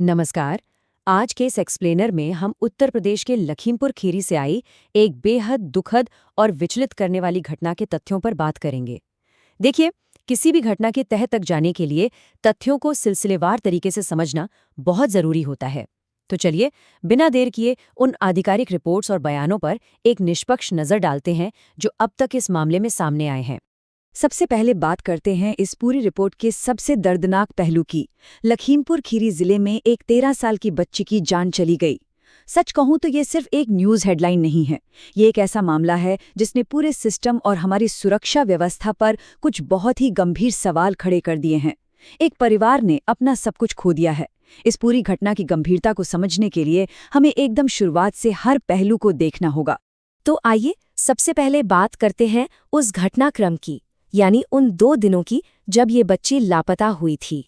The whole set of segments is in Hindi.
नमस्कार। आज के इस एक्सप्लेनर में हम उत्तर प्रदेश के लखीमपुर खीरी से आई एक बेहद दुखद और विचलित करने वाली घटना के तथ्यों पर बात करेंगे। देखिए, किसी भी घटना के तह तक जाने के लिए तथ्यों को सिलसिलेवार तरीके से समझना बहुत जरूरी होता है। तो चलिए, बिना देर किए उन आधिकारिक रिपोर्ट्स और बयानों पर एक निष्पक्ष नजर डालते हैं जो अब तक इस मामले में सामने आए हैं। सबसे पहले बात करते हैं इस पूरी रिपोर्ट के सबसे दर्दनाक पहलू की। लखीमपुर खीरी जिले में एक 13 साल की बच्ची की जान चली गई। सच कहूं तो ये सिर्फ एक न्यूज़ हेडलाइन नहीं है। ये एक ऐसा मामला है जिसने पूरे सिस्टम और हमारी सुरक्षा व्यवस्था पर कुछ बहुत ही गंभीर सवाल खड़े कर दिए हैं। एक परिवार ने अपना सब कुछ खो दिया है। इस पूरी घटना की गंभीरता को समझने के लिए हमें एकदम शुरुआत से हर पहलू को देखना होगा। तो आइए सबसे पहले बात करते हैं उस घटनाक्रम की, यानी उन 2 दिनों की जब ये बच्ची लापता हुई थी।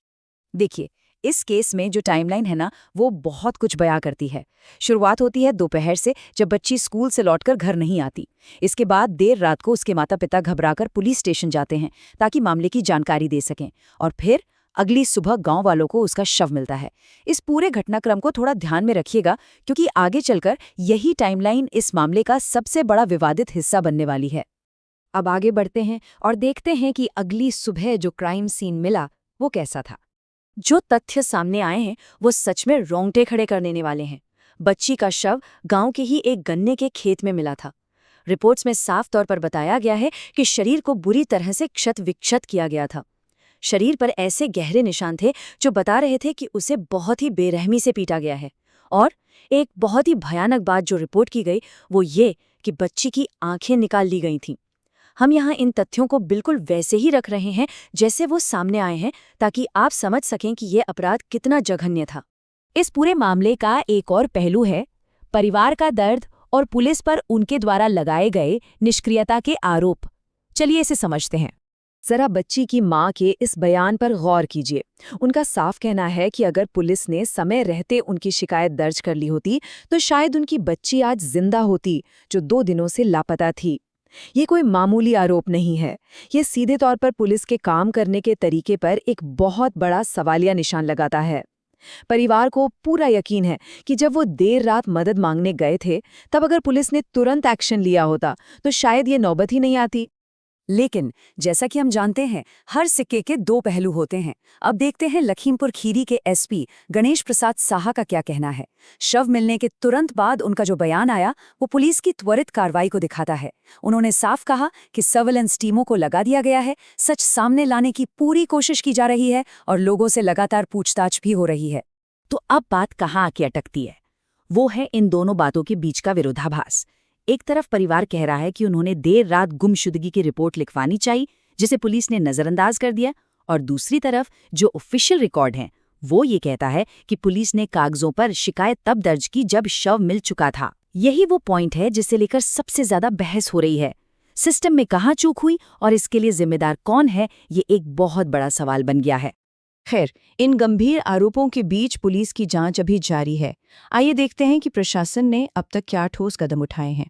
देखिए, इस केस में जो टाइमलाइन है ना, वो बहुत कुछ बयां करती है। शुरुआत होती है दोपहर से, जब बच्ची स्कूल से लौटकर घर नहीं आती। इसके बाद देर रात को उसके माता पिता घबराकर पुलिस स्टेशन जाते हैं ताकि मामले की जानकारी दे सकें, और फिर अगली सुबह गांव वालों को उसका शव मिलता है। इस पूरे घटनाक्रम को थोड़ा ध्यान में रखिएगा, क्योंकि आगे चलकर यही टाइमलाइन इस मामले का सबसे बड़ा विवादित हिस्सा बनने वाली है। अब आगे बढ़ते हैं और देखते हैं कि अगली सुबह जो क्राइम सीन मिला वो कैसा था। जो तथ्य सामने आए हैं वो सच में रोंगटे खड़े कर देने वाले हैं। बच्ची का शव गांव के ही एक गन्ने के खेत में मिला था। रिपोर्ट्स में साफ तौर पर बताया गया है कि शरीर को बुरी तरह से क्षत विक्षत किया गया था। शरीर पर ऐसे गहरे निशान थे जो बता रहे थे कि उसे बहुत ही बेरहमी से पीटा गया है। और एक बहुत ही भयानक बात जो रिपोर्ट की गई वो ये कि बच्ची की आंखें निकाल ली गई थीं। हम यहाँ इन तथ्यों को बिल्कुल वैसे ही रख रहे हैं जैसे वो सामने आए हैं, ताकि आप समझ सकें कि ये अपराध कितना जघन्य था। इस पूरे मामले का एक और पहलू है परिवार का दर्द और पुलिस पर उनके द्वारा लगाए गए निष्क्रियता के आरोप। चलिए इसे समझते हैं। जरा बच्ची की मां के इस बयान पर गौर कीजिए। उनका साफ कहना है कि अगर पुलिस ने समय रहते उनकी शिकायत दर्ज कर ली होती तो शायद उनकी बच्ची आज जिंदा होती, जो 2 दिनों से लापता थी। ये कोई मामूली आरोप नहीं है। ये सीधे तौर पर पुलिस के काम करने के तरीके पर एक बहुत बड़ा सवालिया निशान लगाता है। परिवार को पूरा यकीन है कि जब वो देर रात मदद मांगने गए थे, तब अगर पुलिस ने तुरंत एक्शन लिया होता तो शायद ये नौबत ही नहीं आती। लेकिन जैसा कि हम जानते हैं, हर सिक्के के 2 पहलू होते हैं। अब देखते हैं लखीमपुर खीरी के एसपी गणेश प्रसाद साहा का क्या कहना है। शव मिलने के तुरंत बाद उनका जो बयान आया वो पुलिस की त्वरित कार्रवाई को दिखाता है। उन्होंने साफ कहा कि सर्विलेंस टीमों को लगा दिया गया है, सच सामने लाने की पूरी कोशिश की जा रही है और लोगों से लगातार पूछताछ भी हो रही है। तो अब बात कहाँ आके अटकती है? वो है इन दोनों बातों के बीच का विरोधाभास। एक तरफ परिवार कह रहा है कि उन्होंने देर रात गुमशुदगी की रिपोर्ट लिखवानी चाहिए, जिसे पुलिस ने नजरअंदाज कर दिया, और दूसरी तरफ जो ऑफिशियल रिकॉर्ड है वो ये कहता है कि पुलिस ने कागजों पर शिकायत तब दर्ज की जब शव मिल चुका था। यही वो पॉइंट है जिसे लेकर सबसे ज्यादा बहस हो रही है। सिस्टम में कहाँ चूक हुई और इसके लिए जिम्मेदार कौन है, ये एक बहुत बड़ा सवाल बन गया है। खैर, इन गंभीर आरोपों के बीच पुलिस की जांच अभी जारी है। आइए देखते हैं कि प्रशासन ने अब तक क्या ठोस कदम उठाए हैं।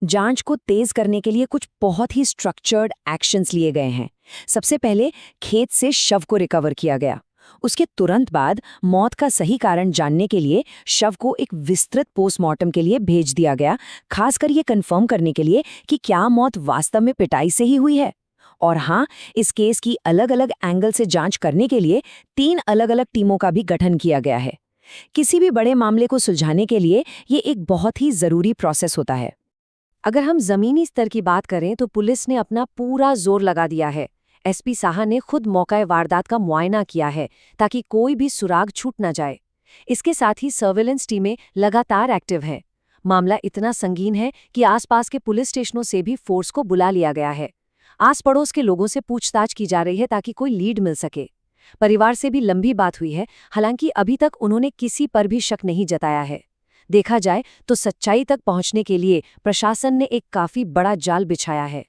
जांच को तेज करने के लिए कुछ बहुत ही स्ट्रक्चर्ड एक्शंस लिए गए हैं। सबसे पहले खेत से शव को रिकवर किया गया। उसके तुरंत बाद मौत का सही कारण जानने के लिए शव को एक विस्तृत पोस्टमार्टम के लिए भेज दिया गया, खासकर ये कंफर्म करने के लिए कि क्या मौत वास्तव में पिटाई से ही हुई है। और हाँ, इस केस की अलग अलग एंगल से जांच करने के लिए 3 अलग अलग टीमों का भी गठन किया गया है। किसी भी बड़े मामले को सुलझाने के लिए ये एक बहुत ही जरूरी प्रोसेस होता है। अगर हम जमीनी स्तर की बात करें तो पुलिस ने अपना पूरा जोर लगा दिया है। एसपी साहा ने खुद मौका वारदात का मुआयना किया है ताकि कोई भी सुराग छूट न जाए। इसके साथ ही सर्विलेंस टीमें लगातार एक्टिव हैं। मामला इतना संगीन है कि आसपास के पुलिस स्टेशनों से भी फोर्स को बुला लिया गया है। आस पड़ोस के लोगों से पूछताछ की जा रही है ताकि कोई लीड मिल सके। परिवार से भी लंबी बात हुई है, हालांकि अभी तक उन्होंने किसी पर भी शक नहीं जताया है। देखा जाए तो सच्चाई तक पहुंचने के लिए प्रशासन ने एक काफी बड़ा जाल बिछाया है।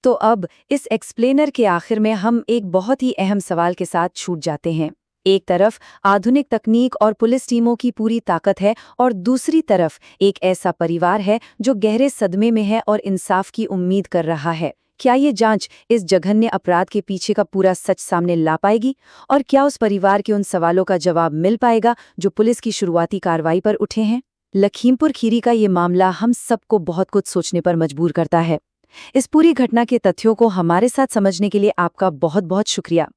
तो अब इस एक्सप्लेनर के आखिर में हम एक बहुत ही अहम सवाल के साथ छूट जाते हैं। एक तरफ आधुनिक तकनीक और पुलिस टीमों की पूरी ताकत है, और दूसरी तरफ एक ऐसा परिवार है जो गहरे सदमे में है और इंसाफ की उम्मीद कर रहा है। क्या ये जांच इस जघन्य अपराध के पीछे का पूरा सच सामने ला पाएगी? और क्या उस परिवार के उन सवालों का जवाब मिल पाएगा जो पुलिस की शुरुआती कार्रवाई पर उठे हैं? लखीमपुर खीरी का ये मामला हम सबको बहुत कुछ सोचने पर मजबूर करता है। इस पूरी घटना के तथ्यों को हमारे साथ समझने के लिए आपका बहुत बहुत शुक्रिया।